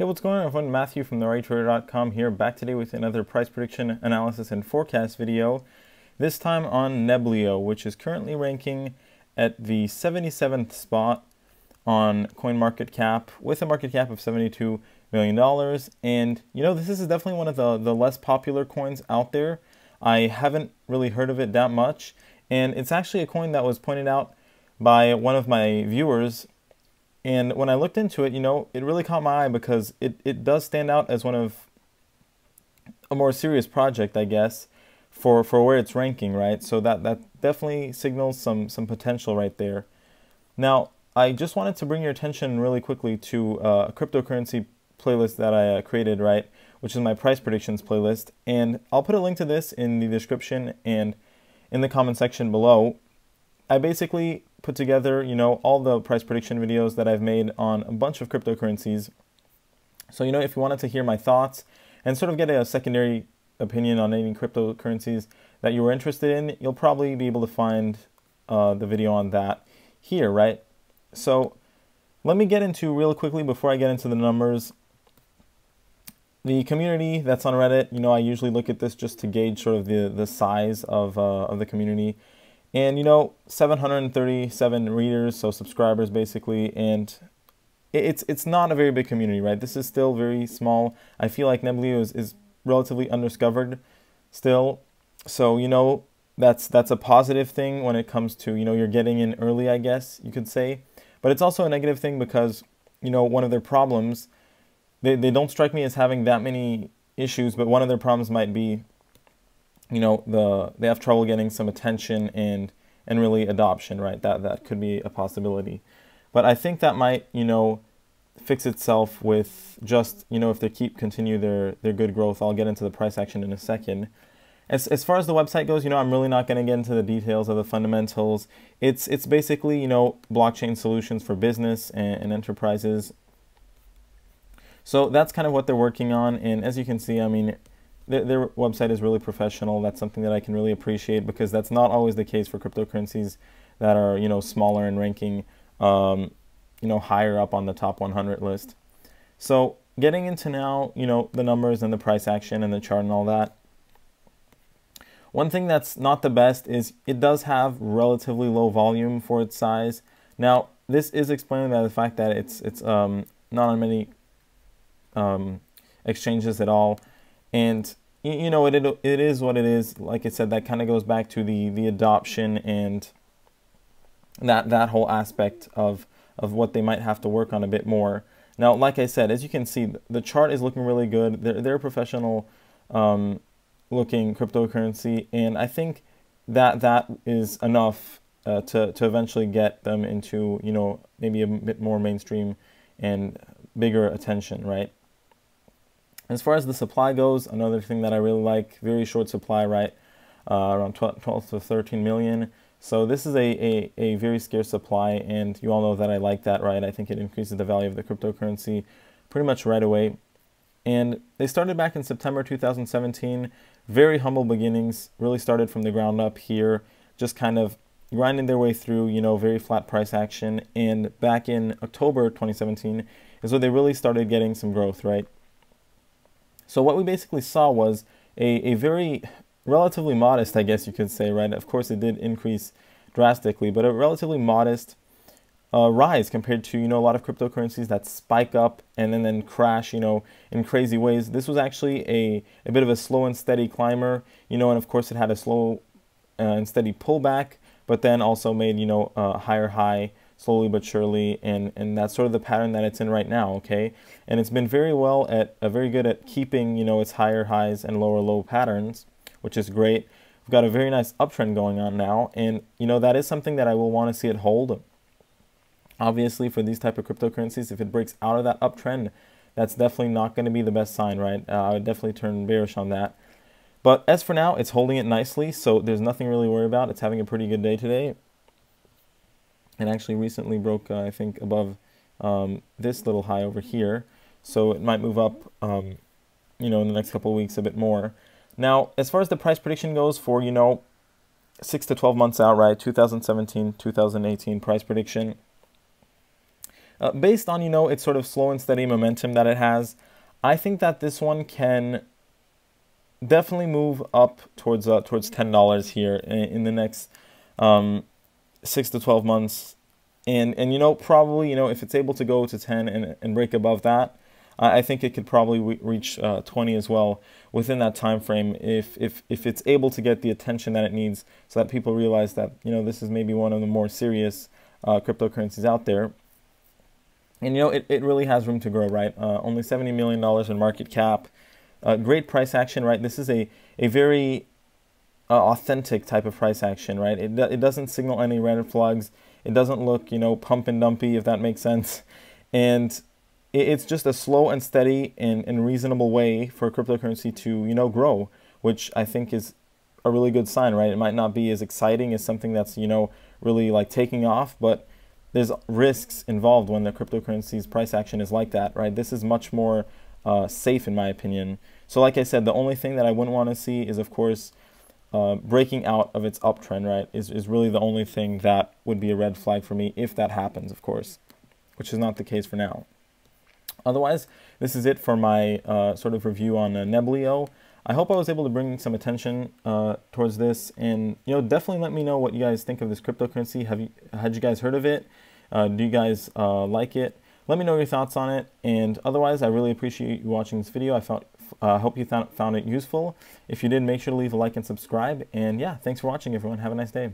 Hey, what's going on everyone? Matthew from therighttrader.com here, back today with another price prediction analysis and forecast video. This time on Neblio, which is currently ranking at the 77th spot on CoinMarketCap with a market cap of $72 million. And this is definitely one of the less popular coins out there. I haven't really heard of it that much. And it's actually a coin that was pointed out by one of my viewers. And when I looked into it, it really caught my eye because it does stand out as one of a more serious project, I guess, for where it's ranking, right? So that definitely signals some potential right there. Now, I just wanted to bring your attention really quickly to a cryptocurrency playlist that I created, right, which is my price predictions playlist. And I'll put a link to this in the description and in the comment section below. I basically put together, all the price prediction videos that I've made on a bunch of cryptocurrencies. So, if you wanted to hear my thoughts and sort of get a secondary opinion on any cryptocurrencies that you were interested in, you'll probably be able to find the video on that here, right? So let me get into real quickly before I get into the numbers. The community that's on Reddit, I usually look at this just to gauge sort of the size of the community. And 737 readers, so subscribers basically, and it's not a very big community, right? This is still very small. I feel like Neblio is relatively undiscovered still. So that's a positive thing when it comes to you're getting in early, I guess you could say. But it's also a negative thing because one of their problems, they don't strike me as having that many issues, but one of their problems might be they have trouble getting some attention and really adoption, right? That could be a possibility. But I think that might, fix itself with just, if they continue their good growth. I'll get into the price action in a second. As far as the website goes, I'm really not going to get into the details of the fundamentals. It's basically, blockchain solutions for business and enterprises. So that's kind of what they're working on. And as you can see, their website is really professional. That's something that I can really appreciate because that's not always the case for cryptocurrencies that are, smaller and ranking, higher up on the top 100 list. So getting into now, the numbers and the price action and the chart and all that. One thing that's not the best is it does have relatively low volume for its size. Now, this is explained by the fact that it's not on many exchanges at all. And it is what it is. Like I said, that kind of goes back to the adoption and that whole aspect of what they might have to work on a bit more. Now, like I said, as you can see, the chart is looking really good. They're a professional looking cryptocurrency, and I think that is enough to eventually get them into maybe a bit more mainstream and bigger attention, right? As far as the supply goes, another thing that I really like, very short supply, right? Around 12 to 13 million. So this is a very scarce supply, and you all know that I like that, right? I think it increases the value of the cryptocurrency pretty much right away. And they started back in September 2017. Very humble beginnings, really started from the ground up here, just kind of grinding their way through, very flat price action. And back in October 2017 is where they really started getting some growth, right? So what we basically saw was a very relatively modest, I guess you could say, right? Of course, it did increase drastically, but a relatively modest rise compared to, a lot of cryptocurrencies that spike up and then crash, in crazy ways. This was actually a bit of a slow and steady climber, and of course it had a slow and steady pullback, but then also made, a higher high slowly but surely, and that's sort of the pattern that it's in right now, okay? And it's been very good at keeping, its higher highs and lower low patterns, which is great. We've got a very nice uptrend going on now, and that is something that I will want to see it hold. Obviously, for these type of cryptocurrencies, if it breaks out of that uptrend, that's definitely not going to be the best sign, right? I would definitely turn bearish on that. But as for now, it's holding it nicely, so there's nothing really to worry about. It's having a pretty good day today. And actually recently broke, I think, above this little high over here. So it might move up, in the next couple of weeks a bit more. Now, as far as the price prediction goes for, 6 to 12 months out, right, 2017, 2018 price prediction, based on, its sort of slow and steady momentum that it has, I think that this one can definitely move up towards $10 here in the next 6 to 12 months. And probably, if it's able to go to 10 and break above that, I think it could probably reach 20 as well within that time frame if it's able to get the attention that it needs, so that people realize that, this is maybe one of the more serious cryptocurrencies out there. And, it really has room to grow, right? Only $70 million in market cap. Great price action, right? This is a very authentic type of price action, right? It doesn't signal any red flags. It doesn't look, pump and dumpy, if that makes sense. And it's just a slow and steady and reasonable way for cryptocurrency to, grow, which I think is a really good sign, right? It might not be as exciting as something that's, really like taking off, but there's risks involved when the cryptocurrency's price action is like that, right? This is much more safe, in my opinion. So like I said, the only thing that I wouldn't want to see is, of course, breaking out of its uptrend, right, is really the only thing that would be a red flag for me if that happens, of course, which is not the case for now. Otherwise, this is it for my sort of review on Neblio. I hope I was able to bring some attention towards this, and definitely let me know what you guys think of this cryptocurrency. Had you guys heard of it? Do you guys like it? Let me know your thoughts on it, and otherwise, I really appreciate you watching this video. I hope you found it useful. If you did, make sure to leave a like and subscribe, and yeah, thanks for watching, everyone. Have a nice day.